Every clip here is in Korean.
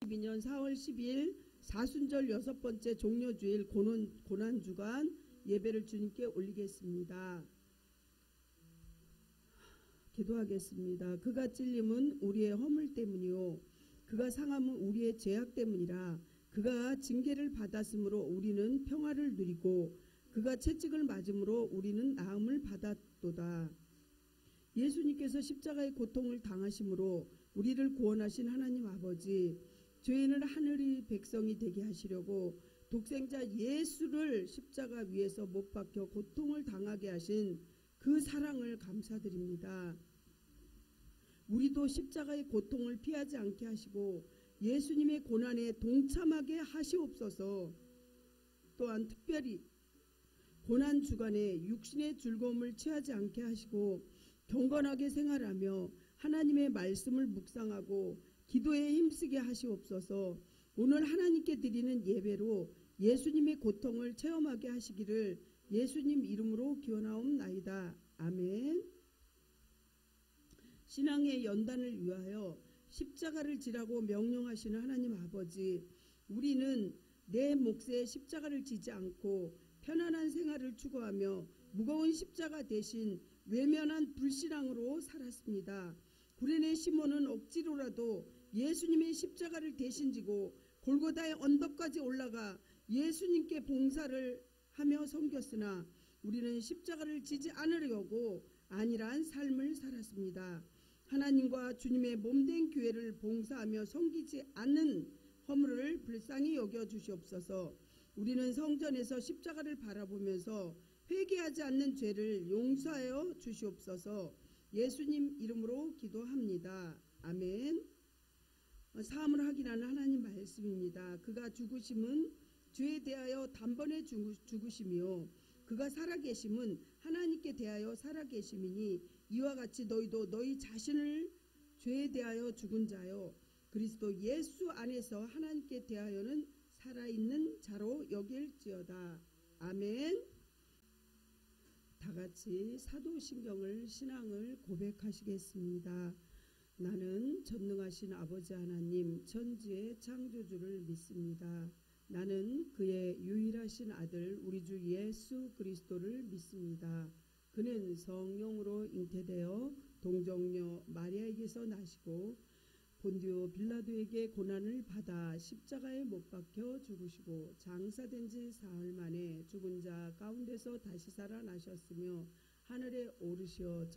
2022년 4월 10일 사순절 6번째 종료주일 고난주간 예배를 주님께 올리겠습니다. 기도하겠습니다. 그가 찔림은 우리의 허물 때문이요 그가 상함은 우리의 죄악 때문이라. 그가 징계를 받았으므로 우리는 평화를 누리고 그가 채찍을 맞음으로 우리는 나음을 받았도다. 예수님께서 십자가의 고통을 당하심으로 우리를 구원하신 하나님 아버지, 죄인을 하늘의 백성이 되게 하시려고 독생자 예수를 십자가 위에서 못 박혀 고통을 당하게 하신 그 사랑을 감사드립니다. 우리도 십자가의 고통을 피하지 않게 하시고 예수님의 고난에 동참하게 하시옵소서. 또한 특별히 고난 주간에 육신의 즐거움을 취하지 않게 하시고 경건하게 생활하며 하나님의 말씀을 묵상하고 기도에 힘쓰게 하시옵소서. 오늘 하나님께 드리는 예배로 예수님의 고통을 체험하게 하시기를 예수님 이름으로 기원하옵나이다. 아멘. 신앙의 연단을 위하여 십자가를 지라고 명령하시는 하나님 아버지, 우리는 내 몫에 십자가를 지지 않고 편안한 생활을 추구하며 무거운 십자가 대신 외면한 불신앙으로 살았습니다. 구레네 시몬은 억지로라도 예수님의 십자가를 대신 지고 골고다의 언덕까지 올라가 예수님께 봉사를 하며 섬겼으나 우리는 십자가를 지지 않으려고 안일한 삶을 살았습니다. 하나님과 주님의 몸된 교회를 봉사하며 섬기지 않는 허물을 불쌍히 여겨 주시옵소서. 우리는 성전에서 십자가를 바라보면서 회개하지 않는 죄를 용서하여 주시옵소서. 예수님 이름으로 기도합니다. 아멘. 사함을 확인하는 하나님 말씀입니다. 그가 죽으심은 죄에 대하여 단번에 죽으심이요 그가 살아계심은 하나님께 대하여 살아계심이니 이와 같이 너희도 너희 자신을 죄에 대하여 죽은 자요 그리스도 예수 안에서 하나님께 대하여는 살아있는 자로 여길지어다. 아멘. 다같이 사도신경을 신앙을 고백하시겠습니다. 나는 전능하신 아버지 하나님 천지의 창조주를 믿습니다. 나는 그의 유일하신 아들 우리 주 예수 그리스도를 믿습니다. 그는 성령으로 잉태되어 동정녀 마리아에게서 나시고 본디오 빌라도에게 고난을 받아 십자가에 못 박혀 죽으시고 장사된 지 사흘 만에 죽은 자 가운데서 다시 살아나셨으며 하늘에 오르시어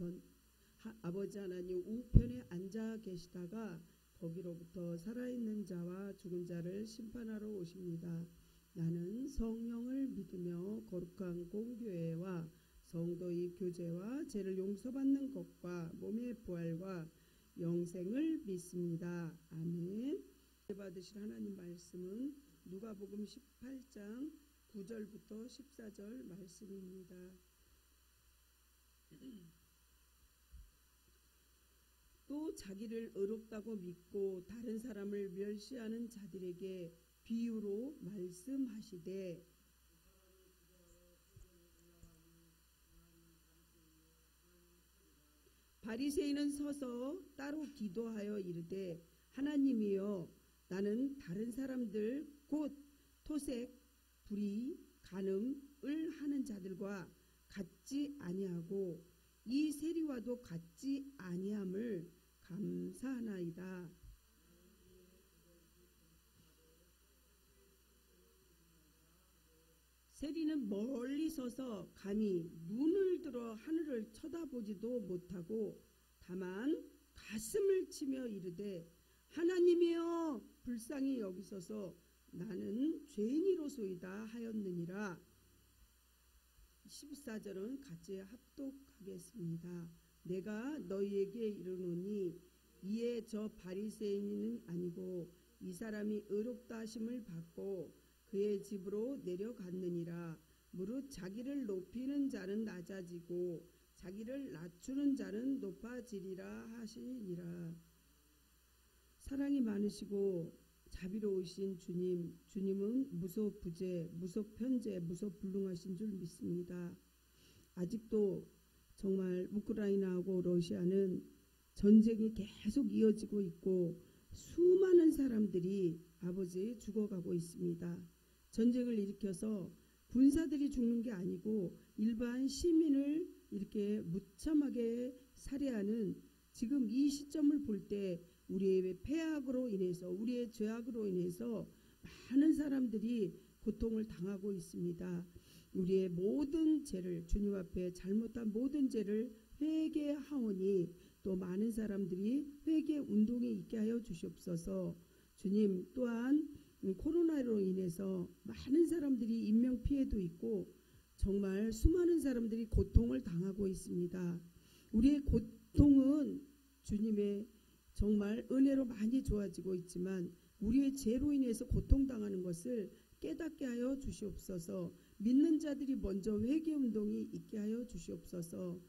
아버지 하나님 우편에 앉아 계시다가 거기로부터 살아있는 자와 죽은 자를 심판하러 오십니다. 나는 성령을 믿으며 거룩한 공교회와 성도의 교제와 죄를 용서받는 것과 몸의 부활과 영생을 믿습니다. 아멘. 받으실 하나님 말씀은 누가복음 18장 9절부터 14절 말씀입니다. 또 자기를 의롭다고 믿고 다른 사람을 멸시하는 자들에게 비유로 말씀하시되 바리새인은 서서 따로 기도하여 이르되 하나님이여 나는 다른 사람들 곧 토색, 불의, 간음을 하는 자들과 같지 아니하고 이 세리와도 같지 아니함을 감사하나이다. 세리는 멀리 서서 감히 눈을 들어 하늘을 쳐다보지도 못하고 다만 가슴을 치며 이르되 하나님이여 불쌍히 여기소서 나는 죄인이로소이다 하였느니라. 14절은 같이 합독하겠습니다. 내가 너희에게 이르노니 이에 저 바리새인은 아니고 이 사람이 의롭다 하심을 받고 그의 집으로 내려갔느니라. 무릇 자기를 높이는 자는 낮아지고 자기를 낮추는 자는 높아지리라 하시니라. 사랑이 많으시고 자비로우신 주님은 무소부재, 무소편재, 무소불능하신 줄 믿습니다. 아직도 정말 우크라이나하고 러시아는 전쟁이 계속 이어지고 있고 수많은 사람들이 아버지 죽어가고 있습니다. 전쟁을 일으켜서 군사들이 죽는 게 아니고 일반 시민을 이렇게 무참하게 살해하는 지금 이 시점을 볼 때 우리의 폐악으로 인해서 우리의 죄악으로 인해서 많은 사람들이 고통을 당하고 있습니다. 우리의 모든 죄를 주님 앞에 잘못한 모든 죄를 회개하오니 또 많은 사람들이 회개 운동에 있게 하여 주시옵소서. 주님 또한 코로나로 인해서 많은 사람들이 인명피해도 있고 정말 수많은 사람들이 고통을 당하고 있습니다. 우리의 고통은 주님의 정말 은혜로 많이 좋아지고 있지만 우리의 죄로 인해서 고통당하는 것을 깨닫게 하여 주시옵소서. 믿는 자들이 먼저 회개운동이 있게 하여 주시옵소서.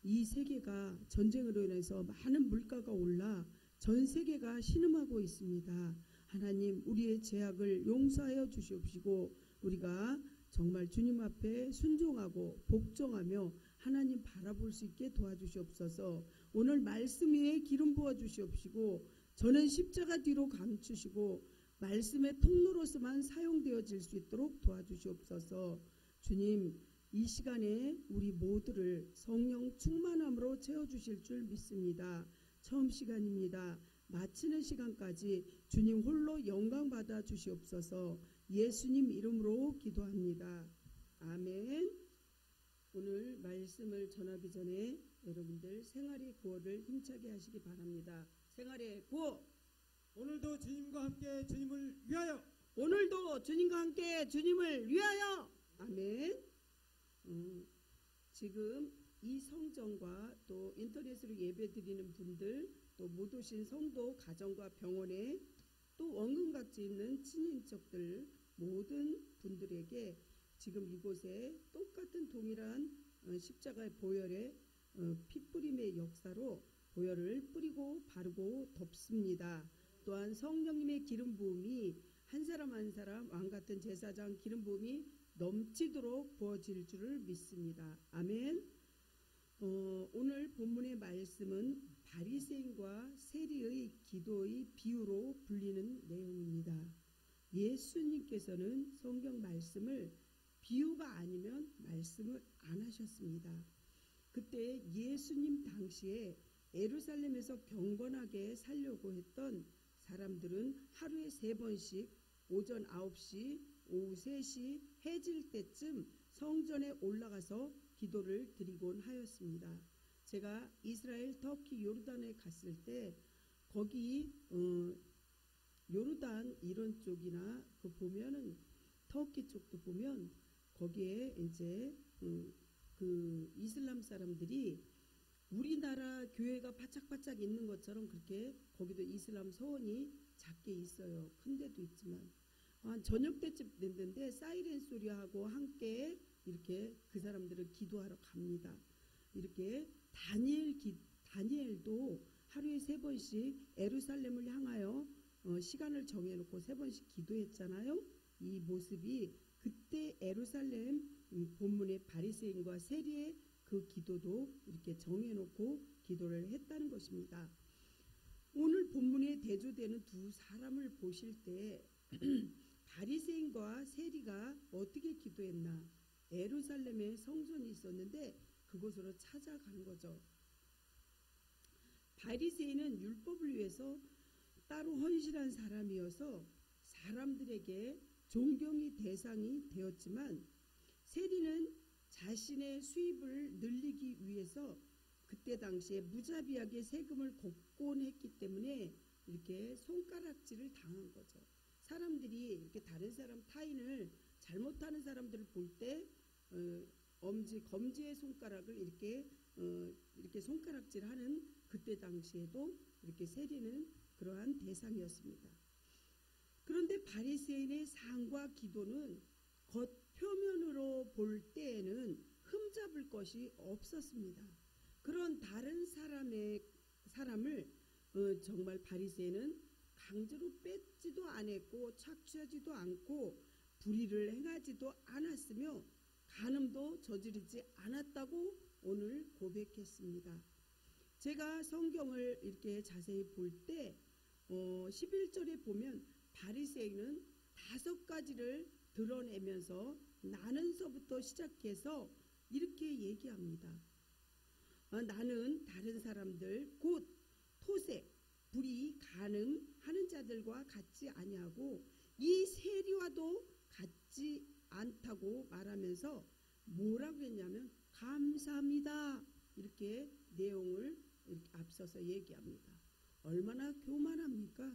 이 세계가 전쟁으로 인해서 많은 물가가 올라 전 세계가 신음하고 있습니다. 하나님 우리의 죄악을 용서하여 주시옵시고 우리가 정말 주님 앞에 순종하고 복종하며 하나님 바라볼 수 있게 도와주시옵소서. 오늘 말씀 위에 기름 부어 주시옵시고 저는 십자가 뒤로 감추시고 말씀의 통로로서만 사용되어질 수 있도록 도와주시옵소서. 주님 이 시간에 우리 모두를 성령 충만함으로 채워주실 줄 믿습니다. 처음 시간입니다. 마치는 시간까지 주님 홀로 영광 받아 주시옵소서. 예수님 이름으로 기도합니다. 아멘. 오늘 말씀을 전하기 전에 여러분들 생활의 구호를 힘차게 하시기 바랍니다. 생활의 구호. 오늘도 주님과 함께 주님을 위하여. 오늘도 주님과 함께 주님을 위하여. 아멘. 지금 이 성전과 또 인터넷으로 예배 드리는 분들 또 못 오신 성도 가정과 병원에 또 원근각지 있는 친인척들 모든 분들에게 지금 이곳에 똑같은 동일한 십자가의 보혈의 피뿌림의 역사로 보혈을 뿌리고 바르고 덮습니다. 또한 성령님의 기름 부음이 한 사람 한 사람 왕같은 제사장 기름 부음이 넘치도록 부어질 줄을 믿습니다. 아멘. 오늘 본문의 말씀은 바리새인과 세리의 기도의 비유로 불리는 내용입니다. 예수님께서는 성경 말씀을 비유가 아니면 말씀을 안 하셨습니다. 그때 예수님 당시에 예루살렘에서 경건하게 살려고 했던 사람들은 하루에 3번씩 오전 9시, 오후 3시 해질 때쯤 성전에 올라가서 기도를 드리곤 하였습니다. 제가 이스라엘, 터키, 요르단에 갔을 때 거기 요르단 이런 쪽이나 그 보면은 터키 쪽도 보면 거기에 이제 그 이슬람 사람들이 우리나라 교회가 바짝바짝 있는 것처럼 그렇게 거기도 이슬람 서원이 작게 있어요. 큰 데도 있지만 한 저녁 때쯤 됐는데 사이렌 소리하고 함께 이렇게 그 사람들은 기도하러 갑니다. 이렇게 다니엘도 하루에 3번씩 예루살렘을 향하여 시간을 정해놓고 3번씩 기도했잖아요. 이 모습이 그때 예루살렘 본문의 바리새인과 세리의 그 기도도 이렇게 정해놓고 기도를 했다는 것입니다. 오늘 본문에 대조되는 두 사람을 보실 때 바리새인과 세리가 어떻게 기도했나? 예루살렘에 성전이 있었는데 그곳으로 찾아간 거죠. 바리새인은 율법을 위해서 따로 헌신한 사람이어서 사람들에게 존경의 대상이 되었지만 세리는 자신의 수입을 늘리기 위해서 그때 당시에 무자비하게 세금을 걷곤 했기 때문에 이렇게 손가락질을 당한 거죠. 사람들이 이렇게 다른 사람 타인을 잘못하는 사람들을 볼 때 검지의 손가락을 이렇게 손가락질하는 그때 당시에도 이렇게 세리는 그러한 대상이었습니다. 그런데 바리새인의 상과 기도는 겉 표면으로 볼 때에는 흠잡을 것이 없었습니다. 그런 다른 사람을 정말 바리새인은 강제로 뺏지도 않았고 착취하지도 않고 불의를 행하지도 않았으며 간음도 저지르지 않았다고 오늘 고백했습니다. 제가 성경을 이렇게 자세히 볼 때 11절에 보면 바리새인은 5가지를 드러내면서 나는서부터 시작해서 이렇게 얘기합니다. 나는 다른 사람들 곧 토색, 불이 가능하는 자들과 같지 아니하고 이 세리와도 같지 않다고 말하면서 뭐라고 했냐면 감사합니다. 이렇게 내용을 이렇게 앞서서 얘기합니다. 얼마나 교만합니까?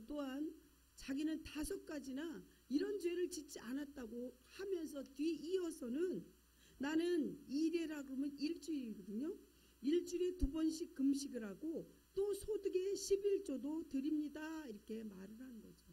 또한 자기는 5가지나 이런 죄를 짓지 않았다고 하면서 뒤이어서는 나는 일해라 그러면 일주일이거든요. 일주일에 2번씩 금식을 하고 또 소득의 11조도 드립니다. 이렇게 말을 하는 거죠.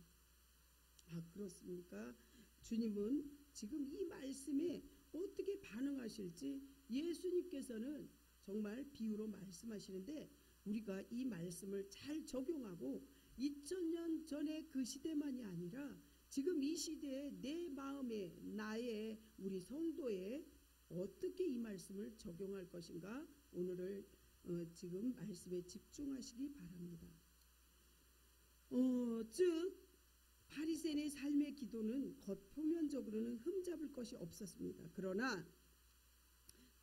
그렇습니까? 주님은 지금 이 말씀에 어떻게 반응하실지 예수님께서는 정말 비유로 말씀하시는데 우리가 이 말씀을 잘 적용하고 2000년 전의 그 시대만이 아니라 지금 이 시대에 내 마음에 나의 우리 성도에 어떻게 이 말씀을 적용할 것인가 오늘을 지금 말씀에 집중하시기 바랍니다. 즉 바리새인의 삶의 기도는 겉표면적으로는 흠잡을 것이 없었습니다. 그러나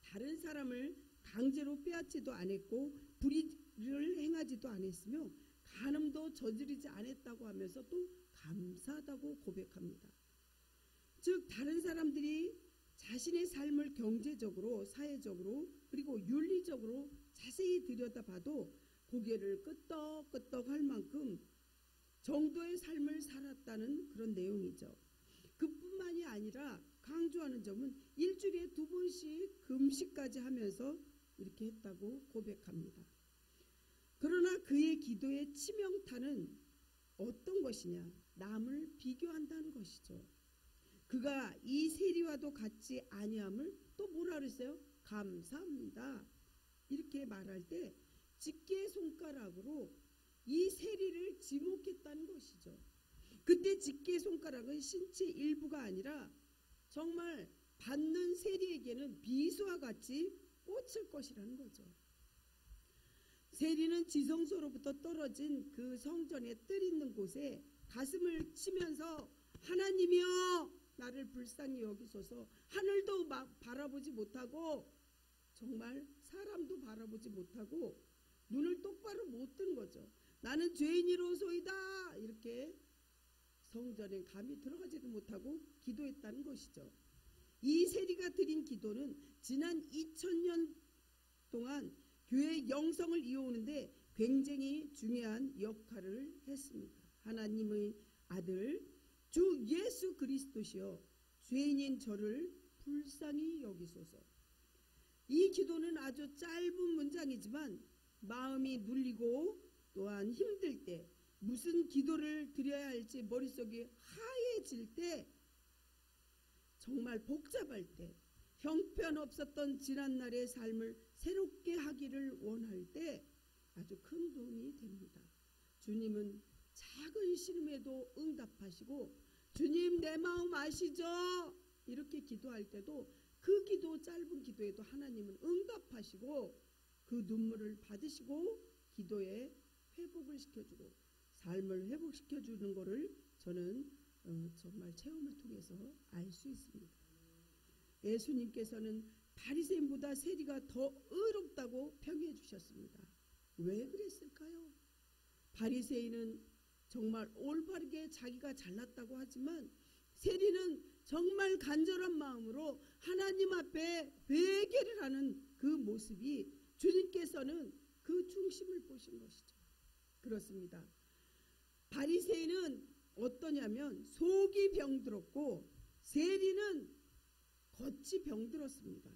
다른 사람을 강제로 빼앗지도 않았고 불의를 행하지도 않았으며 간음도 저지르지 않았다고 하면서 또 감사하다고 고백합니다. 즉 다른 사람들이 자신의 삶을 경제적으로, 사회적으로 그리고 윤리적으로 자세히 들여다봐도 고개를 끄덕끄덕 할 만큼 정도의 삶을 살았다는 그런 내용이죠. 그뿐만이 아니라 강조하는 점은 일주일에 2번씩 금식까지 하면서 이렇게 했다고 고백합니다. 그러나 그의 기도의 치명타는 어떤 것이냐? 남을 비교한다는 것이죠. 그가 이 세리와도 같지 아니함을 또 뭐라 그랬어요? 감사합니다. 이렇게 말할 때 집게 손가락으로 이 세리를 지목했다는 것이죠. 그때 집게 손가락은 신체 일부가 아니라 정말 받는 세리에게는 비수와 같이 꽂힐 것이라는 거죠. 세리는 지성소로부터 떨어진 그 성전의 뜰 있는 곳에 가슴을 치면서 하나님이여 나를 불쌍히 여기소서. 하늘도 바라보지 못하고 정말 사람도 바라보지 못하고 눈을 똑바로 못 뜬 거죠. 나는 죄인이로소이다. 이렇게 성전에 감히 들어가지도 못하고 기도했다는 것이죠. 이 세리가 드린 기도는 지난 2000년 동안 교회의 영성을 이어오는데 굉장히 중요한 역할을 했습니다. 하나님의 아들 주 예수 그리스도시여 죄인인 저를 불쌍히 여기소서. 이 기도는 아주 짧은 문장이지만 마음이 눌리고 또한 힘들 때 무슨 기도를 드려야 할지 머릿속이 하얘질 때 정말 복잡할 때 형편없었던 지난날의 삶을 새롭게 하기를 원할 때 아주 큰 도움이 됩니다. 주님은 작은 신음에도 응답하시고 주님 내 마음 아시죠? 이렇게 기도할 때도 그 기도 짧은 기도에도 하나님은 응답하시고 그 눈물을 받으시고 기도에 회복을 시켜주고 삶을 회복시켜주는 것을 저는 정말 체험을 통해서 알 수 있습니다. 예수님께서는 바리새인보다 세리가 더 의롭다고 평해 주셨습니다. 왜 그랬을까요? 바리새인은 정말 올바르게 자기가 잘났다고 하지만 세리는 정말 간절한 마음으로 하나님 앞에 회개를 하는 그 모습이 주님께서는 그 중심을 보신 것이죠. 그렇습니다. 바리새인은 어떠냐면 속이 병들었고 세리는 겉이 병들었습니다.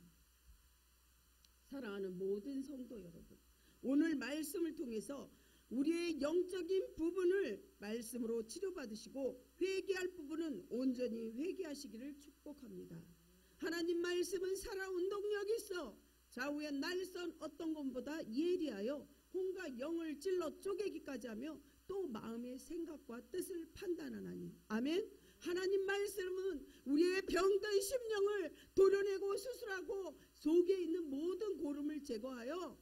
사랑하는 모든 성도 여러분, 오늘 말씀을 통해서 우리의 영적인 부분을 말씀으로 치료받으시고 회개할 부분은 온전히 회개하시기를 축복합니다. 하나님 말씀은 살아온 능력이 있어 좌우의 날선 어떤 것보다 예리하여 혼과 영을 찔러 쪼개기까지 하며 또 마음의 생각과 뜻을 판단하나니. 아멘. 하나님 말씀은 우리의 병든 심령을 도려내고 수술하고 속에 있는 모든 고름을 제거하여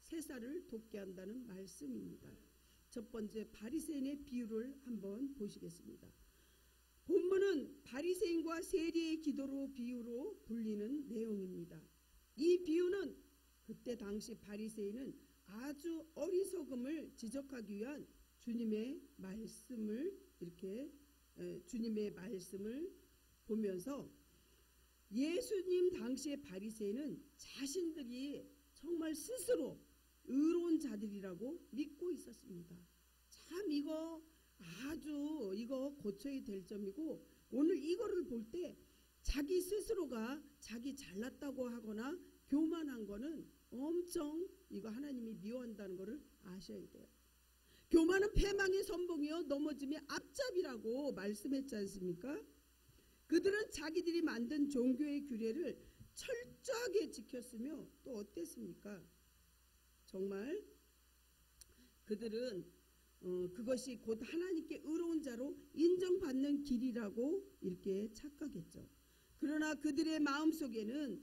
새살을 돋게 한다는 말씀입니다. 첫 번째 바리새인의 비유를 한번 보시겠습니다. 본문은 바리새인과 세리의 기도로 비유로 불리는 내용입니다. 이 비유는 그때 당시 바리새인은 아주 어리석음을 지적하기 위한 주님의 말씀을 보면서 예수님 당시의 바리새인은 자신들이 정말 스스로 의로운 자들이라고 믿고 있었습니다. 참 이거 고쳐야 될 점이고, 오늘 이거를 볼 때 자기 스스로가 자기 잘났다고 하거나 교만한 거는 엄청 이거 하나님이 미워한다는 것을 아셔야 돼요. 교만은 패망의 선봉이요 넘어짐의 앞잡이라고 말씀했지 않습니까? 그들은 자기들이 만든 종교의 규례를 철저하게 지켰으며 또 어땠습니까? 정말 그들은 그것이 곧 하나님께 의로운 자로 인정받는 길이라고 이렇게 착각했죠. 그러나 그들의 마음속에는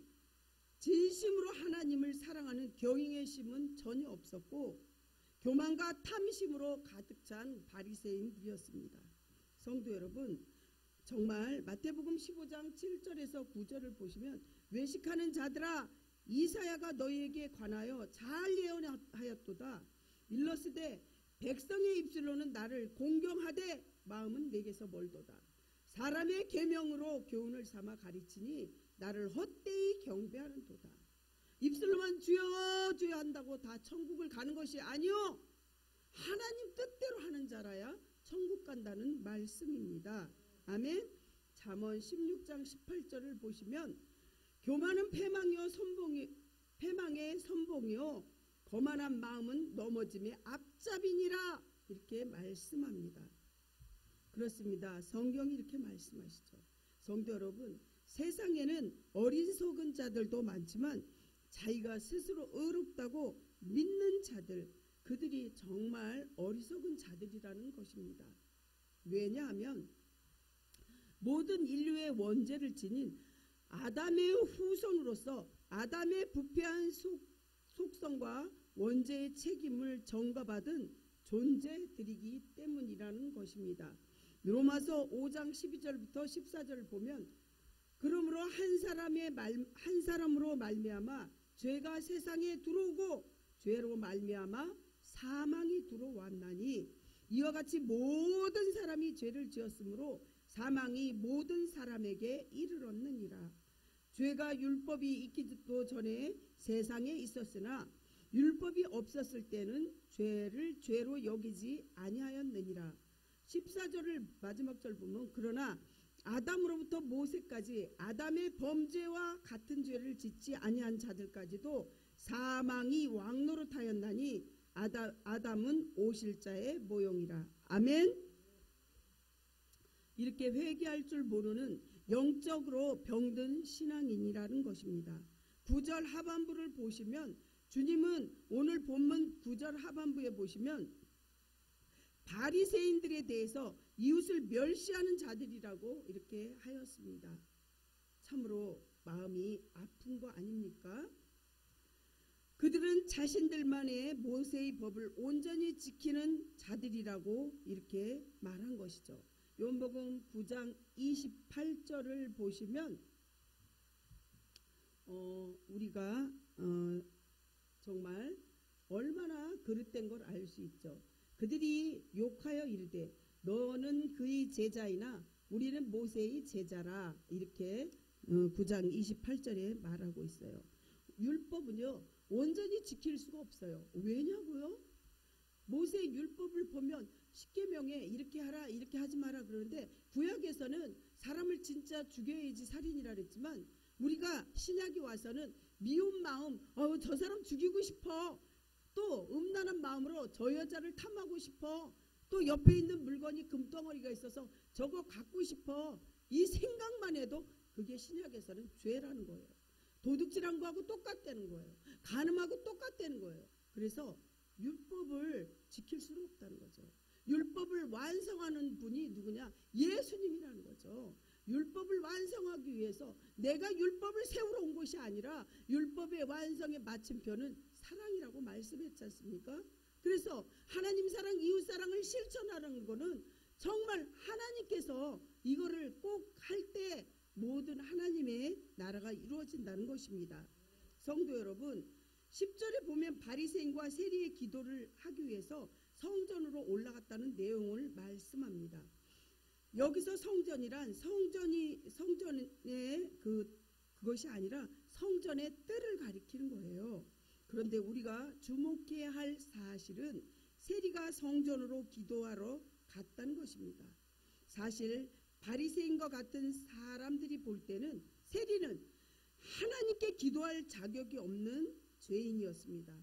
진심으로 하나님을 사랑하는 경외의 심은 전혀 없었고 교만과 탐심으로 가득 찬 바리새인들이었습니다. 성도 여러분, 정말 마태복음 15장 7절에서 9절을 보시면 외식하는 자들아 이사야가 너희에게 관하여 잘 예언하였도다. 일러스되 백성의 입술로는 나를 공경하되 마음은 내게서 멀도다. 사람의 계명으로 교훈을 삼아 가르치니 나를 헛되이 경배하는도다. 입술로만 주여 주여 한다고 다 천국을 가는 것이 아니요 하나님 뜻대로 하는 자라야 천국 간다는 말씀입니다. 아멘. 잠언 16장 18절을 보시면 교만은 패망의 선봉이요 거만한 마음은 넘어짐의 앞잡이니라 이렇게 말씀합니다. 그렇습니다. 성경이 이렇게 말씀하시죠. 성도 여러분, 세상에는 어리석은 자들도 많지만 자기가 스스로 의롭다고 믿는 자들, 그들이 정말 어리석은 자들이라는 것입니다. 왜냐하면 모든 인류의 원죄를 지닌 아담의 후손으로서 아담의 부패한 속성과 원죄의 책임을 전가받은 존재들이기 때문이라는 것입니다. 로마서 5장 12절부터 14절을 보면 그러므로 한 사람으로 말미암아 죄가 세상에 들어오고 죄로 말미암아 사망이 들어왔나니 이와 같이 모든 사람이 죄를 지었으므로 사망이 모든 사람에게 이르렀느니라. 죄가 율법이 있기도 전에 세상에 있었으나 율법이 없었을 때는 죄를 죄로 여기지 아니하였느니라. 14절을 마지막 절 보면 그러나 아담으로부터 모세까지 아담의 범죄와 같은 죄를 짓지 아니한 자들까지도 사망이 왕노릇하였나니 아담은 오실자의 모형이라. 아멘. 이렇게 회개할 줄 모르는 영적으로 병든 신앙인이라는 것입니다. 9절 하반부를 보시면 주님은 오늘 본문 9절 하반부에 보시면 바리새인들에 대해서 이웃을 멸시하는 자들이라고 이렇게 하였습니다. 참으로 마음이 아픈 거 아닙니까? 그들은 자신들만의 모세의 법을 온전히 지키는 자들이라고 이렇게 말한 것이죠. 요한복음 9장 28절을 보시면 우리가 정말 얼마나 그릇된 걸 알 수 있죠. 그들이 욕하여 이르되 너는 그의 제자이나 우리는 모세의 제자라 이렇게 9장 28절에 말하고 있어요. 율법은요 온전히 지킬 수가 없어요. 왜냐고요? 모세의 율법을 보면 십계명에 이렇게 하라 이렇게 하지 마라 그러는데 구약에서는 사람을 진짜 죽여야지 살인이라 그랬지만 우리가 신약이 와서는 미운 마음 저 사람 죽이고 싶어, 또 음란한 마음으로 저 여자를 탐하고 싶어, 또 옆에 있는 물건이 금덩어리가 있어서 저거 갖고 싶어, 이 생각만 해도 그게 신약에서는 죄라는 거예요. 도둑질한 거하고 똑같다는 거예요. 간음하고 똑같다는 거예요. 그래서 율법을 지킬 수는 없다는 거죠. 율법을 완성하는 분이 누구냐? 예수님이라는 거죠. 율법을 완성하기 위해서 내가 율법을 세우러 온 것이 아니라 율법의 완성의 마침표는 사랑이라고 말씀했지 않습니까? 그래서 하나님 사랑, 이웃 사랑을 실천하는 거는 정말 하나님께서 이거를 꼭 할 때 모든 하나님의 나라가 이루어진다는 것입니다. 성도 여러분, 10절에 보면 바리새인과 세리의 기도를 하기 위해서 성전으로 올라갔다는 내용을 말씀합니다. 여기서 성전이란 성전의 그것이 아니라 성전의 뜰을 가리키는 거예요. 그런데 우리가 주목해야 할 사실은 세리가 성전으로 기도하러 갔다는 것입니다. 사실 바리새인과 같은 사람들이 볼 때는 세리는 하나님께 기도할 자격이 없는 죄인이었습니다.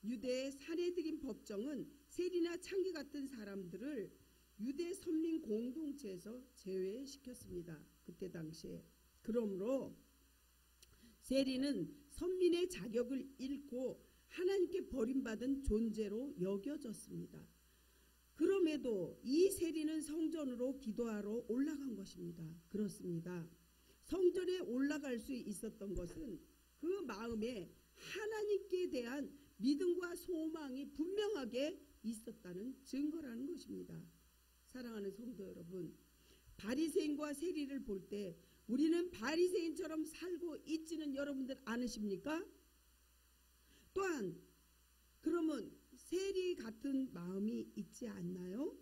유대의 사내들인 법정은 세리나 창기 같은 사람들을 유대 선민 공동체에서 제외시켰습니다. 그때 당시에. 그러므로 세리는 선민의 자격을 잃고 하나님께 버림받은 존재로 여겨졌습니다. 그럼에도 이 세리는 성전으로 기도하러 올라간 것입니다. 그렇습니다. 성전에 올라갈 수 있었던 것은 그 마음에 하나님께 대한 믿음과 소망이 분명하게 있었다는 증거라는 것입니다. 사랑하는 성도 여러분, 바리새인과 세리를 볼 때 우리는 바리새인처럼 살고 있지는 여러분들 않으십니까? 또한 그러면 세리 같은 마음이 있지 않나요?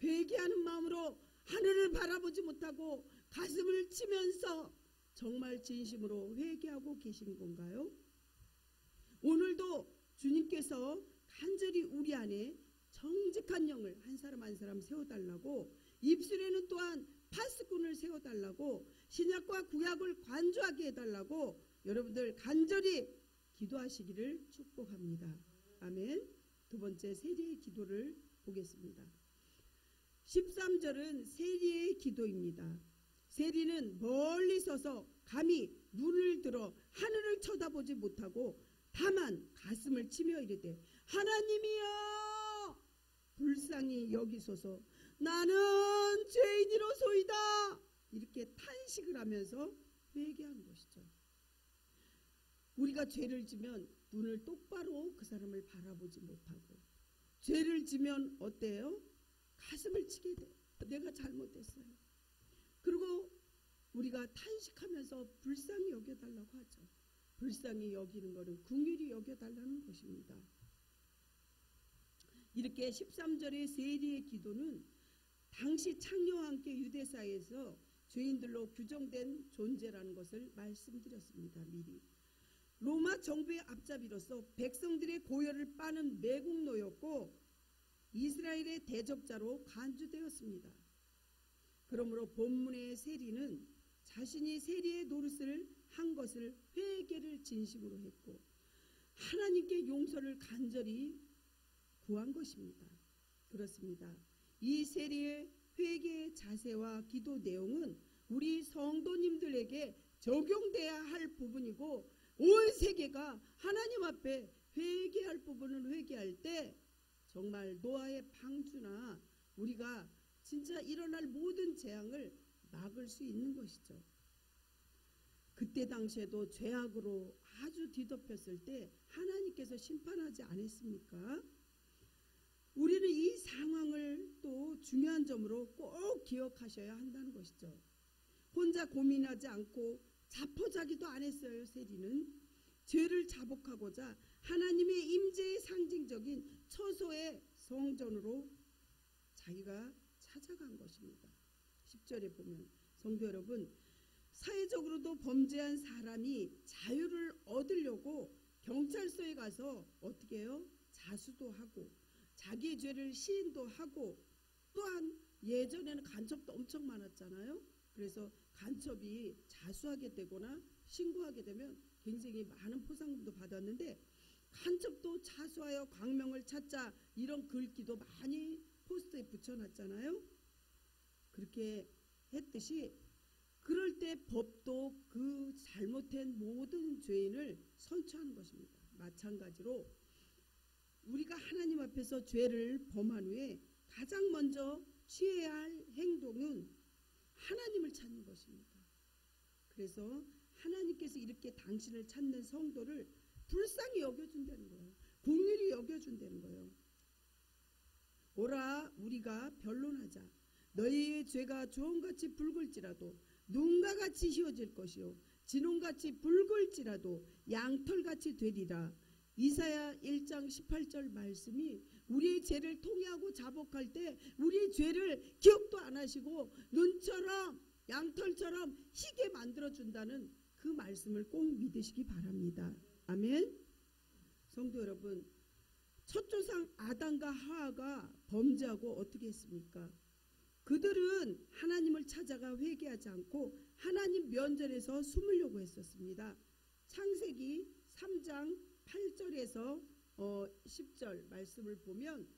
회개하는 마음으로 하늘을 바라보지 못하고 가슴을 치면서 정말 진심으로 회개하고 계신 건가요? 오늘도 주님께서 간절히 우리 안에 정직한 영을 한 사람 한 사람 세워달라고, 입술에는 또한 파수꾼을 세워달라고, 신약과 구약을 관조하게 해달라고 여러분들 간절히 기도하시기를 축복합니다. 아멘. 두 번째 세리의 기도를 보겠습니다. 13절은 세리의 기도입니다. 세리는 멀리 서서 감히 눈을 들어 하늘을 쳐다보지 못하고 다만 가슴을 치며 이르되 하나님이여 불쌍히 여기소서 나는 죄인이로소이다. 이렇게 탄식을 하면서 회개한 것이죠. 우리가 죄를 지면 눈을 똑바로 그 사람을 바라보지 못하고, 죄를 지면 어때요? 가슴을 치게 돼. 내가 잘못했어요. 그리고 우리가 탄식하면서 불쌍히 여겨달라고 하죠. 불쌍히 여기는 것은 긍휼히 여겨달라는 것입니다. 이렇게 13절의 세리의 기도는 당시 창녀와 함께 유대사회에서 죄인들로 규정된 존재라는 것을 말씀드렸습니다. 미리. 로마 정부의 앞잡이로서 백성들의 고열을 빠는 매국노였고 이스라엘의 대적자로 간주되었습니다. 그러므로 본문의 세리는 자신이 세리의 노릇을 한 것을 회개를 진심으로 했고 하나님께 용서를 간절히 구한 것입니다. 그렇습니다. 이 세리의 회개의 자세와 기도 내용은 우리 성도님들에게 적용돼야 할 부분이고 온 세계가 하나님 앞에 회개할 부분을 회개할 때 정말 노아의 방주나 우리가 진짜 일어날 모든 재앙을 막을 수 있는 것이죠. 그때 당시에도 죄악으로 아주 뒤덮였을 때 하나님께서 심판하지 않았습니까? 우리는 이 상황을 또 중요한 점으로 꼭 기억하셔야 한다는 것이죠. 혼자 고민하지 않고 자포자기도 안 했어요. 세리는 죄를 자복하고자 하나님의 임재의 상징적인 처소의 성전으로 자기가 찾아간 것입니다. 10절에 보면 성도 여러분, 사회적으로도 범죄한 사람이 자유를 얻으려고 경찰서에 가서 어떻게 해요? 자수도 하고 자기의 죄를 시인도 하고, 또한 예전에는 간첩도 엄청 많았잖아요. 그래서 간첩이 자수하게 되거나 신고하게 되면 굉장히 많은 포상금도 받았는데, 간첩도 자수하여 광명을 찾자 이런 글귀도 많이 포스터에 붙여놨잖아요. 그렇게 했듯이 그럴 때 법도 그 잘못한 모든 죄인을 선처하는 것입니다. 마찬가지로 우리가 하나님 앞에서 죄를 범한 후에 가장 먼저 취해야 할 행동은 하나님을 찾는 것입니다. 그래서 하나님께서 이렇게 당신을 찾는 성도를 불쌍히 여겨준다는 거예요. 긍휼히 여겨준다는 거예요. 오라 우리가 변론하자. 너희의 죄가 주홍같이 붉을지라도 눈과 같이 희어질 것이요 진홍같이 붉을지라도 양털같이 되리라. 이사야 1장 18절 말씀이 우리의 죄를 통회하고 자복할 때 우리의 죄를 기억도 안 하시고 눈처럼 양털처럼 희게 만들어준다는 그 말씀을 꼭 믿으시기 바랍니다. 아멘. 성도 여러분, 첫 조상 아담과 하와가 범죄하고 어떻게 했습니까? 그들은 하나님을 찾아가 회개하지 않고 하나님 면전에서 숨으려고 했었습니다. 창세기 3장 8절에서 10절 말씀을 보면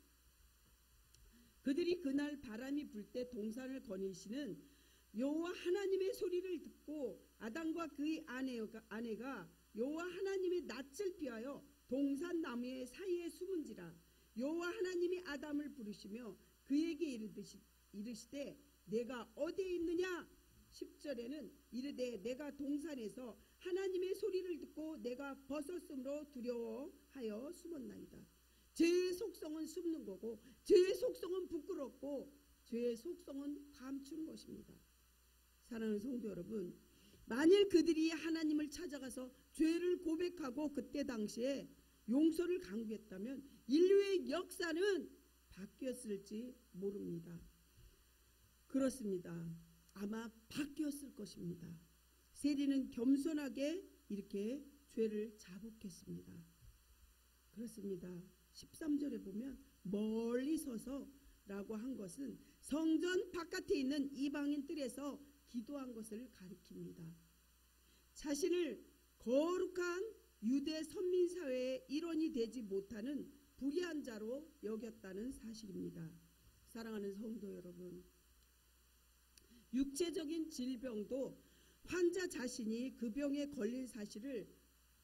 그들이 그날 바람이 불 때 동산을 거니시는 여호와 하나님의 소리를 듣고 아담과 그의 아내가 여호와 하나님의 낯을 피하여 동산 나무의 사이에 숨은지라. 여호와 하나님이 아담을 부르시며 그에게 이르시되 내가 어디에 있느냐. 10절에는 이르되 내가 동산에서 하나님의 소리를 듣고 내가 벗었으므로 두려워하여 숨었나이다. 죄의 속성은 숨는 거고 죄의 속성은 부끄럽고 죄의 속성은 감추는 것입니다. 사랑하는 성도 여러분, 만일 그들이 하나님을 찾아가서 죄를 고백하고 그때 당시에 용서를 강구했다면 인류의 역사는 바뀌었을지 모릅니다. 그렇습니다. 아마 바뀌었을 것입니다. 세리는 겸손하게 이렇게 죄를 자복했습니다. 그렇습니다. 13절에 보면 멀리 서서 라고 한 것은 성전 바깥에 있는 이방인 뜰에서 기도한 것을 가리킵니다. 자신을 거룩한 유대 선민사회의 일원이 되지 못하는 불의한 자로 여겼다는 사실입니다. 사랑하는 성도 여러분, 육체적인 질병도 환자 자신이 그 병에 걸린 사실을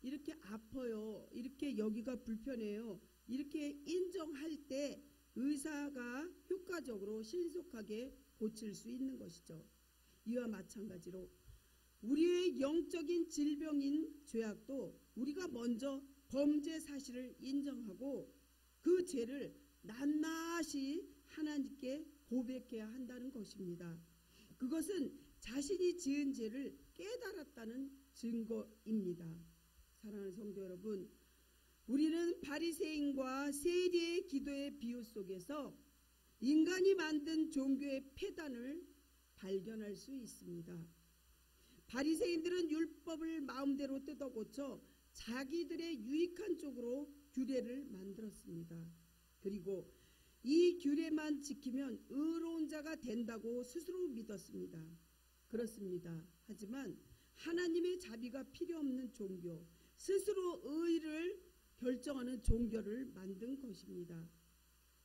이렇게 아파요, 이렇게 여기가 불편해요, 이렇게 인정할 때 의사가 효과적으로 신속하게 고칠 수 있는 것이죠. 이와 마찬가지로 우리의 영적인 질병인 죄악도 우리가 먼저 범죄 사실을 인정하고 그 죄를 낱낱이 하나님께 고백해야 한다는 것입니다. 그것은 자신이 지은 죄를 깨달았다는 증거입니다. 사랑하는 성도 여러분, 우리는 바리새인과 세리의 기도의 비유 속에서 인간이 만든 종교의 폐단을 발견할 수 있습니다. 바리새인들은 율법을 마음대로 뜯어고쳐 자기들의 유익한 쪽으로 규례를 만들었습니다. 그리고 이 규례만 지키면 의로운 자가 된다고 스스로 믿었습니다. 그렇습니다. 하지만 하나님의 자비가 필요 없는 종교, 스스로 의를 결정하는 종교를 만든 것입니다.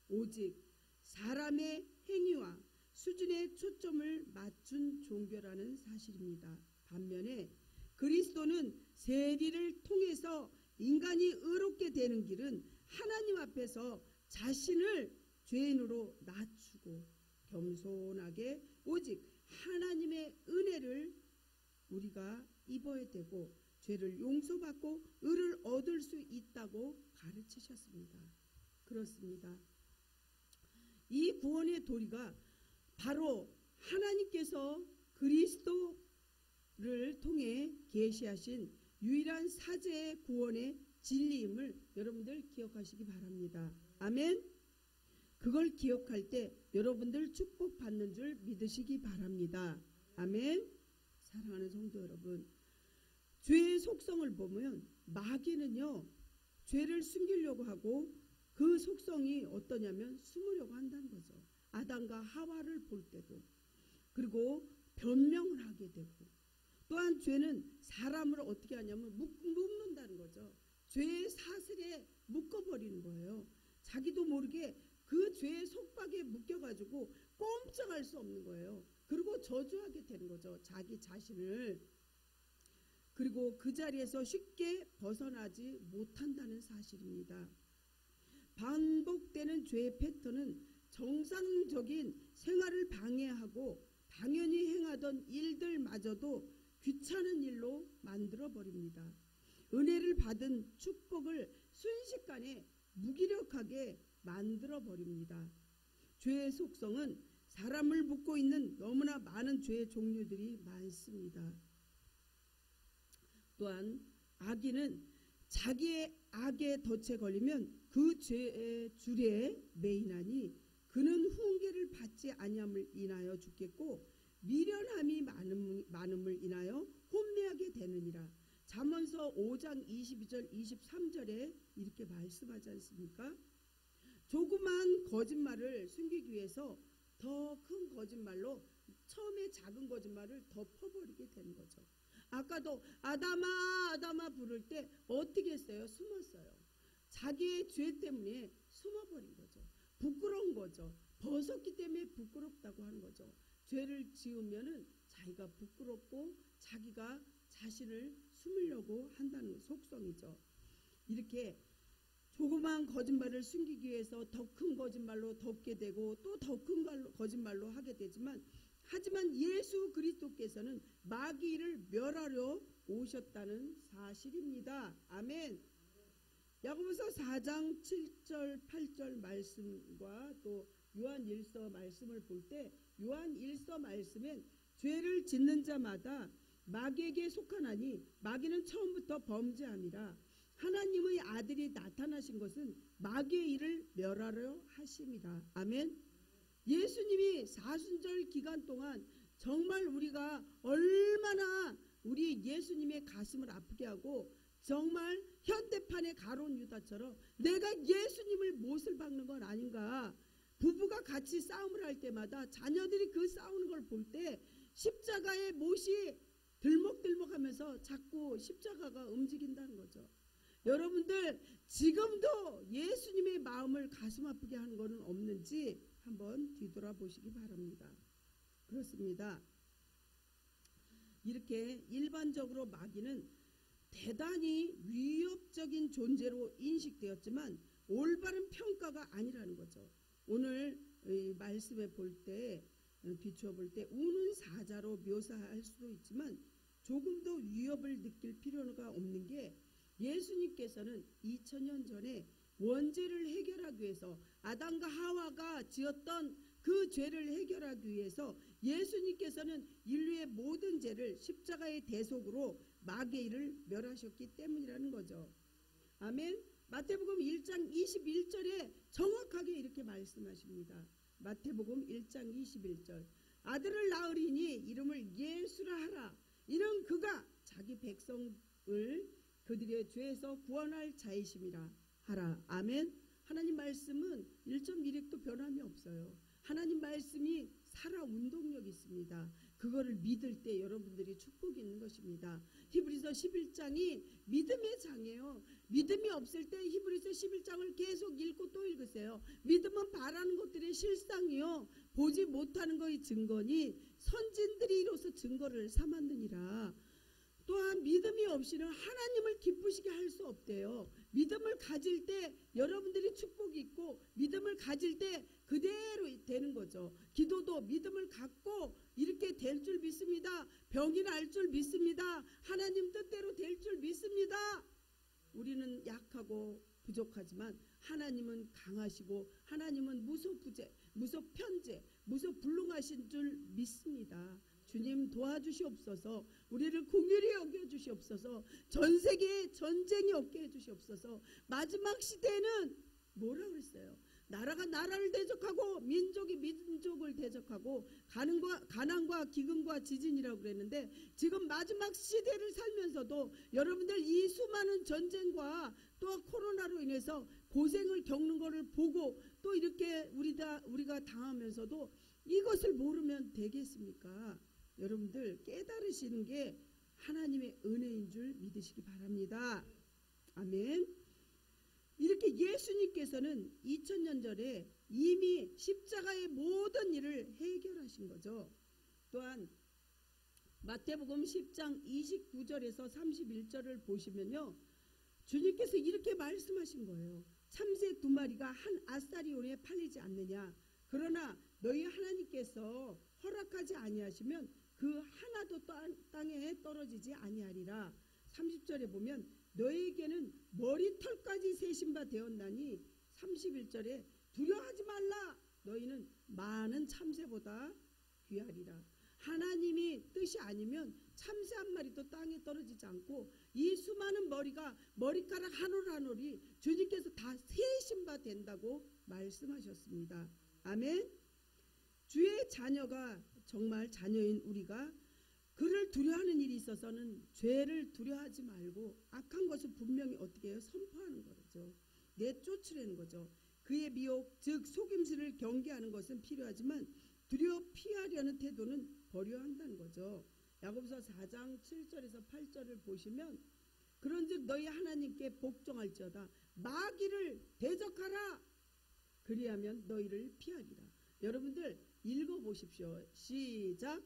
오직 사람의 행위와 수준에 초점을 맞춘 종교라는 사실입니다. 반면에 그리스도는 세리를 통해서 인간이 의롭게 되는 길은 하나님 앞에서 자신을 죄인으로 낮추고 겸손하게 오직 하나님의 은혜를 우리가 입어야 되고 죄를 용서받고 의를 얻을 수 있다고 가르치셨습니다. 그렇습니다. 이 구원의 도리가 바로 하나님께서 그리스도를 통해 계시하신 유일한 사제의 구원의 진리임을 여러분들 기억하시기 바랍니다. 아멘. 그걸 기억할 때 여러분들 축복받는 줄 믿으시기 바랍니다. 아멘. 사랑하는 성도 여러분, 죄의 속성을 보면 마귀는요, 죄를 숨기려고 하고 그 속성이 어떠냐면 숨으려고 한다는 거죠. 아담과 하와를 볼 때도, 그리고 변명을 하게 되고, 또한 죄는 사람을 어떻게 하냐면 묶는다는 거죠. 죄의 사슬에 묶어버리는 거예요. 자기도 모르게 그 죄의 속박에 묶여가지고 꼼짝할 수 없는 거예요. 그리고 저주하게 되는 거죠, 자기 자신을. 그리고 그 자리에서 쉽게 벗어나지 못한다는 사실입니다. 반복되는 죄의 패턴은 정상적인 생활을 방해하고 당연히 행하던 일들마저도 귀찮은 일로 만들어버립니다. 은혜를 받은 축복을 순식간에 무기력하게 만들어 버립니다. 죄의 속성은 사람을 묶고 있는 너무나 많은 죄의 종류들이 많습니다. 또한 악인은 자기의 악의 덫에 걸리면 그 죄의 줄에 매이나니 그는 훈계를 받지 아니함을 인하여 죽겠고 미련함이 많음을 인하여 혼미하게 되느니라. 잠언서 5장 22절 23절에 이렇게 말씀하지 않습니까? 조그만 거짓말을 숨기기 위해서 더 큰 거짓말로 처음에 작은 거짓말을 덮어버리게 되는 거죠. 아까도 아담아 아담아 부를 때 어떻게 했어요? 숨었어요. 자기의 죄 때문에 숨어버린 거죠. 부끄러운 거죠. 벗었기 때문에 부끄럽다고 하는 거죠. 죄를 지으면은 자기가 부끄럽고 자기가 자신을 숨으려고 한다는 속성이죠. 이렇게 조그마한 거짓말을 숨기기 위해서 더 큰 거짓말로 덮게 되고 또 더 큰 거짓말로 하게 되지만 하지만 예수 그리스도께서는 마귀를 멸하려 오셨다는 사실입니다. 아멘. 야고보서 4장 7절 8절 말씀과 또 요한 1서 말씀을 볼 때 요한 1서 말씀엔 죄를 짓는 자마다 마귀에게 속하나니 마귀는 처음부터 범죄함이라. 하나님의 아들이 나타나신 것은 마귀의 일을 멸하려 하심이라. 아멘. 예수님이 사순절 기간 동안 정말 우리가 얼마나 우리 예수님의 가슴을 아프게 하고 정말 현대판의 가룟 유다처럼 내가 예수님을 못을 박는 건 아닌가. 부부가 같이 싸움을 할 때마다 자녀들이 그 싸우는 걸 볼 때 십자가의 못이 들먹들먹하면서 자꾸 십자가가 움직인다는 거죠. 여러분들 지금도 예수님의 마음을 가슴 아프게 하는 것은 없는지 한번 뒤돌아보시기 바랍니다. 그렇습니다. 이렇게 일반적으로 마귀는 대단히 위협적인 존재로 인식되었지만 올바른 평가가 아니라는 거죠. 오늘 말씀에 볼 때 비추어 볼 때 우는 사자로 묘사할 수도 있지만 조금 더 위협을 느낄 필요가 없는 게 예수님께서는 2000년 전에 원죄를 해결하기 위해서 아담과 하와가 지었던 그 죄를 해결하기 위해서 예수님께서는 인류의 모든 죄를 십자가의 대속으로 마귀의 일을 멸하셨기 때문이라는 거죠. 아멘. 마태복음 1장 21절에 정확하게 이렇게 말씀하십니다. 마태복음 1장 21절 아들을 낳으리니 이름을 예수라 하라. 이는 그가 자기 백성을 그들의 죄에서 구원할 자이심이라 하라. 아멘. 하나님 말씀은 1.1핵도 변함이 없어요. 하나님 말씀이 살아 운동력이 있습니다. 그거를 믿을 때 여러분들이 축복이 있는 것입니다. 히브리서 11장이 믿음의 장이에요. 믿음이 없을 때 히브리서 11장을 계속 읽고 또 읽으세요. 믿음은 바라는 것들의 실상이요 보지 못하는 것의 증거니 선진들이 이로써 증거를 삼았느니라. 또한 믿음이 없이는 하나님을 기쁘시게 할 수 없대요. 믿음을 가질 때 여러분들이 축복이 있고 믿음을 가질 때 그대로 되는 거죠. 기도도 믿음을 갖고 이렇게 될 줄 믿습니다. 병이 날 줄 믿습니다. 하나님 뜻대로 될 줄 믿습니다. 우리는 약하고 부족하지만 하나님은 강하시고 하나님은 무소편재, 무소불능하신 줄 믿습니다. 주님 도와주시옵소서. 우리를 긍휼히 여겨주시옵소서. 전 세계에 전쟁이 없게 해주시옵소서. 마지막 시대에는 뭐라 그랬어요? 나라가 나라를 대적하고 민족이 민족을 대적하고 가난과 기근과 지진이라고 그랬는데 지금 마지막 시대를 살면서도 여러분들 이 수많은 전쟁과 또 코로나로 인해서 고생을 겪는 것을 보고 또 이렇게 우리가 당하면서도 이것을 모르면 되겠습니까? 여러분들 깨달으시는 게 하나님의 은혜인 줄 믿으시기 바랍니다. 아멘. 이렇게 예수님께서는 2000년 전에 이미 십자가의 모든 일을 해결하신 거죠. 또한 마태복음 10장 29절에서 31절을 보시면요. 주님께서 이렇게 말씀하신 거예요. 참새 2마리가 한 아사리온에 팔리지 않느냐. 그러나 너희 하나님께서 허락하지 아니하시면 그 하나도 땅에 떨어지지 아니하리라. 30절에 보면 너에게는 머리털까지 세신 바 되었나니 31절에 두려워하지 말라. 너희는 많은 참새보다 귀하리라. 하나님이 뜻이 아니면 참새 한 마리도 땅에 떨어지지 않고 이 수많은 머리카락 한 올 한 올이 주님께서 다 세신 바 된다고 말씀하셨습니다. 아멘. 주의 자녀가 정말 자녀인 우리가 그를 두려워하는 일이 있어서는 죄를 두려워하지 말고 악한 것을 분명히 어떻게 해요? 선포하는 거죠. 내쫓으려는 거죠. 그의 미혹 즉 속임수를 경계하는 것은 필요하지만 두려워 피하려는 태도는 버려야 한다는 거죠. 야고보서 4장 7절에서 8절을 보시면 그런즉 너희 하나님께 복종할지어다 마귀를 대적하라 그리하면 너희를 피하리라. 여러분들 읽어보십시오. 시작.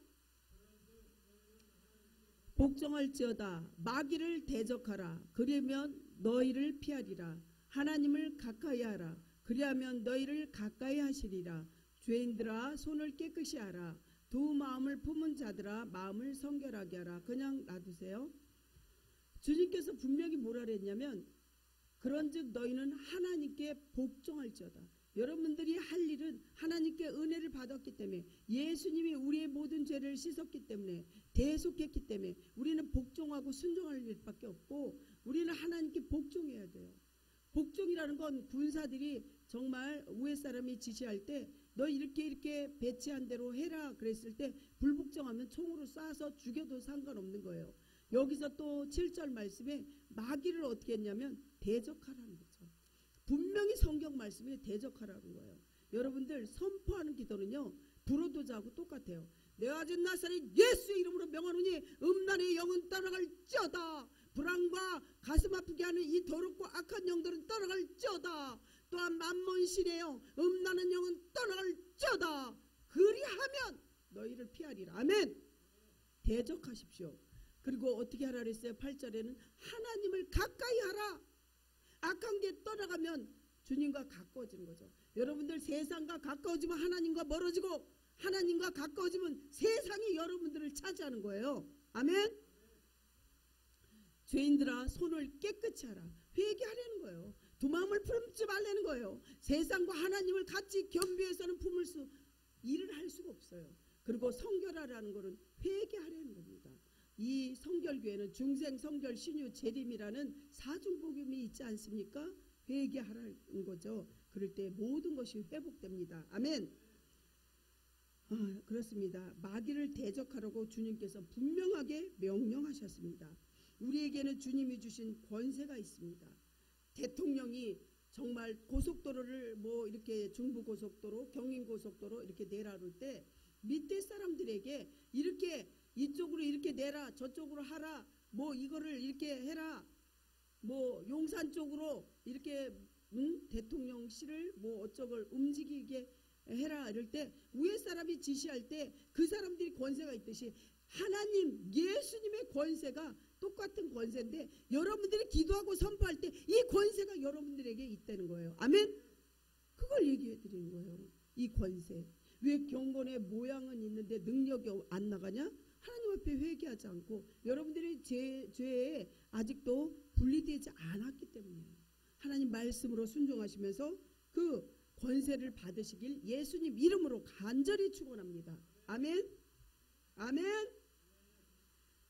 복종할지어다 마귀를 대적하라 그리하면 너희를 피하리라. 하나님을 가까이 하라 그리하면 너희를 가까이 하시리라. 죄인들아 손을 깨끗이 하라. 두 마음을 품은 자들아 마음을 성결하게 하라. 그냥 놔두세요. 주님께서 분명히 뭐라 그랬냐면 그런즉 너희는 하나님께 복종할지어다. 여러분들이 할 일은 하나님께 은혜를 받았기 때문에 예수님이 우리의 모든 죄를 씻었기 때문에 대속했기 때문에 우리는 복종하고 순종할 일밖에 없고 우리는 하나님께 복종해야 돼요. 복종이라는 건 군사들이 정말 위에 사람이 지시할 때 너 이렇게 배치한 대로 해라 그랬을 때 불복종하면 총으로 쏴서 죽여도 상관없는 거예요. 여기서 또 7절 말씀에 마귀를 어떻게 했냐면 대적하라는 거죠. 분명히 성경 말씀에 대적하라는 거예요. 여러분들 선포하는 기도는요 불호도자하고 똑같아요. 내가 진 나사렛 예수의 이름으로 명하노니 음란의 영은 떠나갈지어다. 불안과 가슴 아프게 하는 이 더럽고 악한 영들은 떠나갈지어다. 또한 만몬신의 영 음란한 영은 떠나갈지어다. 그리하면 너희를 피하리라. 아멘. 대적하십시오. 그리고 어떻게 하라 그랬어요? 8절에는 하나님을 가까이 하라. 악한 게 떠나가면 주님과 가까워지는 거죠. 여러분들 세상과 가까워지면 하나님과 멀어지고 하나님과 가까워지면 세상이 여러분들을 차지하는 거예요. 아멘. 죄인들아 손을 깨끗이 하라. 회개하려는 거예요. 두 마음을 품지 말라는 거예요. 세상과 하나님을 같이 겸비해서는 일을 할 수가 없어요. 그리고 성결하라는 것은 회개하려는 겁니다. 이 성결교회는 중생, 성결, 신유, 재림이라는 사중복음이 있지 않습니까? 회개하라는 거죠. 그럴 때 모든 것이 회복됩니다. 아멘. 그렇습니다. 마귀를 대적하라고 주님께서 분명하게 명령하셨습니다. 우리에게는 주님이 주신 권세가 있습니다. 대통령이 정말 고속도로를 이렇게 중부고속도로, 경인고속도로 이렇게 내라 그럴 때 밑에 사람들에게 이렇게 이쪽으로 이렇게 내라 저쪽으로 하라 이거를 이렇게 해라 용산 쪽으로 이렇게 대통령실을 어쩌걸 움직이게 해라 이럴 때 위에 사람이 지시할 때 그 사람들이 권세가 있듯이 하나님 예수님의 권세가 똑같은 권세인데 여러분들이 기도하고 선포할 때 이 권세가 여러분들에게 있다는 거예요. 아멘. 그걸 얘기해 드리는 거예요. 이 권세. 왜 경건의 모양은 있는데 능력이 안 나가냐? 하나님 앞에 회개하지 않고 여러분들이 죄에 아직도 분리되지 않았기 때문이에요. 하나님 말씀으로 순종하시면서 그 권세를 받으시길 예수님 이름으로 간절히 축원합니다. 아멘. 아멘.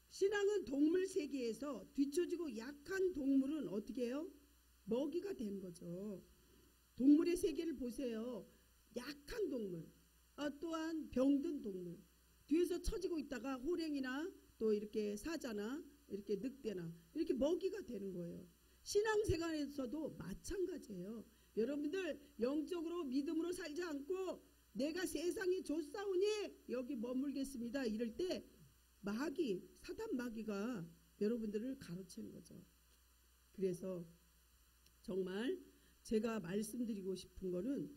신앙은 동물 세계에서 뒤처지고 약한 동물은 어떻게 해요? 먹이가 되는 거죠. 동물의 세계를 보세요. 약한 동물, 또한 병든 동물, 뒤에서 처지고 있다가 호랭이나 또 이렇게 사자나 이렇게 늑대나 이렇게 먹이가 되는 거예요. 신앙생활에서도 마찬가지예요. 여러분들 영적으로 믿음으로 살지 않고 내가 세상이 좋사오니 여기 머물겠습니다 이럴 때 사단 마귀가 여러분들을 가로채는 거죠. 그래서 정말 제가 말씀드리고 싶은 거는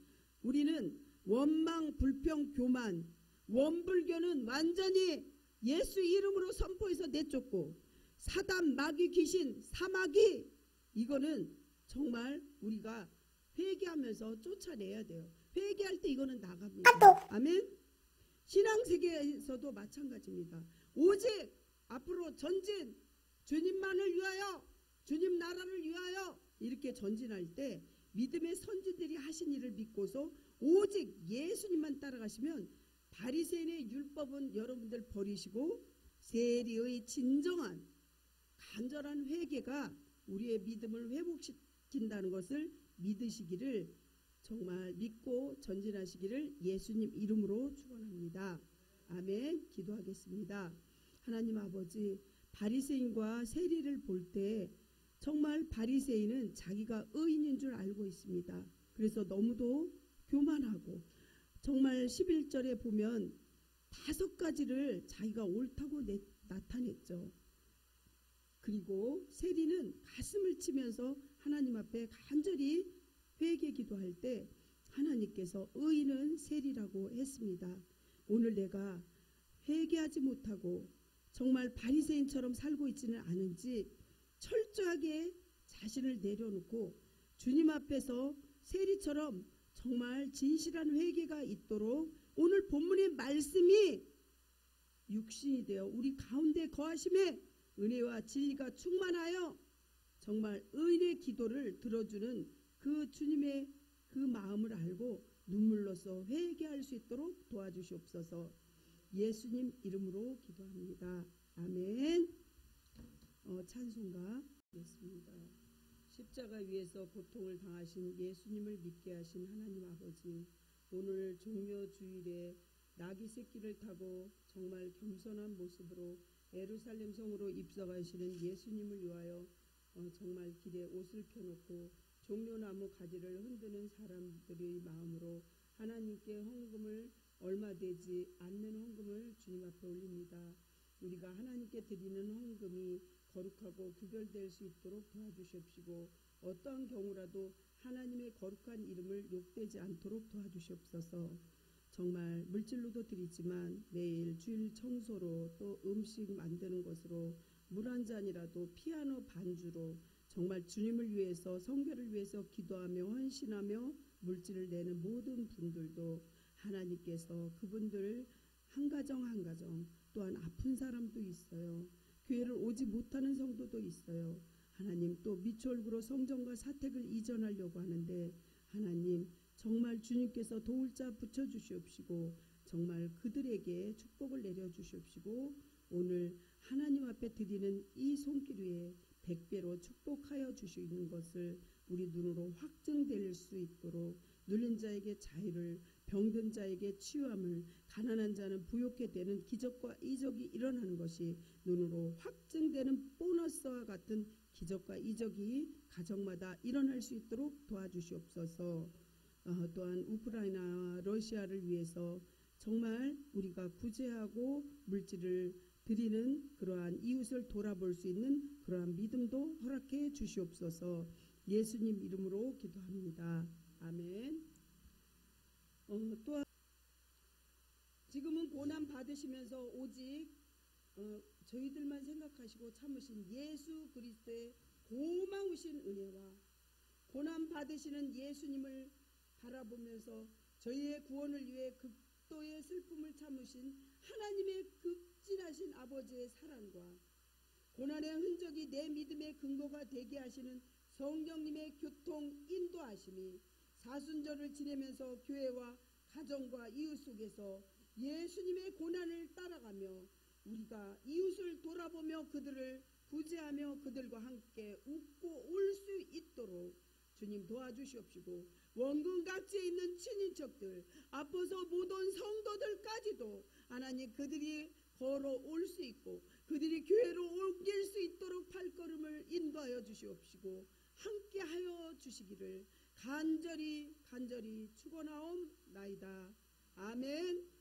우리는 원망, 불평, 교만, 원불교는 완전히 예수 이름으로 선포해서 내쫓고 사단, 마귀, 귀신, 사마귀 이거는 정말 우리가 회개하면서 쫓아내야 돼요. 회개할 때 이거는 나갑니다. 아멘. 신앙세계에서도 마찬가지입니다. 오직 앞으로 전진 주님만을 위하여 주님 나라를 위하여 이렇게 전진할 때 믿음의 선지들이 하신 일을 믿고서 오직 예수님만 따라가시면 바리새인의 율법은 여러분들 버리시고 세리의 진정한 간절한 회개가 우리의 믿음을 회복시킨다는 것을 믿으시기를 정말 믿고 전진하시기를 예수님 이름으로 축원합니다. 아멘. 기도하겠습니다. 하나님 아버지, 바리새인과 세리를 볼 때 정말 바리새인은 자기가 의인인 줄 알고 있습니다. 그래서 너무도 교만하고 정말 11절에 보면 5가지를 자기가 옳다고 나타냈죠. 그리고 세리는 가슴을 치면서 하나님 앞에 간절히 회개 기도할 때 하나님께서 의인은 세리라고 했습니다. 오늘 내가 회개하지 못하고 정말 바리새인처럼 살고 있지는 않은지 철저하게 자신을 내려놓고 주님 앞에서 세리처럼 정말 진실한 회개가 있도록 오늘 본문의 말씀이 육신이 되어 우리 가운데 거하심에 은혜와 진리가 충만하여 정말 의인의 기도를 들어주는 그 주님의 그 마음을 알고 눈물로써 회개할 수 있도록 도와주시옵소서. 예수님 이름으로 기도합니다. 아멘. 찬송가 하겠습니다. 십자가 위에서 고통을 당하신 예수님을 믿게 하신 하나님 아버지, 오늘 종묘 주일에 나귀 새끼를 타고 정말 겸손한 모습으로 예루살렘 성으로 입성하시는 예수님을 위하여 정말 길에 옷을 펴놓고 종려나무 가지를 흔드는 사람들의 마음으로 하나님께 헌금을 얼마 되지 않는 헌금을 주님 앞에 올립니다. 우리가 하나님께 드리는 헌금이 거룩하고 구별될 수 있도록 도와주시옵시고 어떠한 경우라도 하나님의 거룩한 이름을 욕되지 않도록 도와주시옵소서. 정말 물질로도 드리지만 매일 주일 청소로 또 음식 만드는 것으로 물 한 잔이라도 피아노 반주로 정말 주님을 위해서 성결을 위해서 기도하며 헌신하며 물질을 내는 모든 분들도 하나님께서 그분들 한 가정 한 가정 또한 아픈 사람도 있어요. 교회를 오지 못하는 성도도 있어요. 하나님 또 미추홀구로 성전과 사택을 이전하려고 하는데 하나님 정말 주님께서 도울 자 붙여주시옵시고 정말 그들에게 축복을 내려주시옵시고 오늘 하나님 앞에 드리는 이 손길 위에 100배로 축복하여 주시는 것을 우리 눈으로 확증될 수 있도록 눌린 자에게 자유를, 병든 자에게 치유함을, 가난한 자는 부욕게 되는 기적과 이적이 일어나는 것이 눈으로 확증되는 보너스와 같은 기적과 이적이 가정마다 일어날 수 있도록 도와주시옵소서. 또한 우크라이나와 러시아를 위해서 정말 우리가 구제하고 물질을 드리는 그러한 이웃을 돌아볼 수 있는 그러한 믿음도 허락해 주시옵소서. 예수님 이름으로 기도합니다. 아멘. 또한 지금은 고난 받으시면서 오직 저희들만 생각하시고 참으신 예수 그리스도의 고마우신 은혜와 고난 받으시는 예수님을 바라보면서 저희의 구원을 위해 극도의 슬픔을 참으신 하나님의 극진하신 아버지의 사랑과 고난의 흔적이 내 믿음의 근거가 되게 하시는 성령님의 교통 인도하심이 사순절을 지내면서 교회와 가정과 이웃 속에서 예수님의 고난을 따라가며 우리가 이웃을 돌아보며 그들을 구제하며 그들과 함께 웃고 올 수 있도록 주님 도와주시옵시고 원근 각지에 있는 친인척들 앞서서 못 온 성도들까지도 하나님 그들이 걸어올 수 있고 그들이 교회로 옮길 수 있도록 발걸음을 인도하여 주시옵시고 함께하여 주시기를 간절히 축원하옵나이다. 아멘.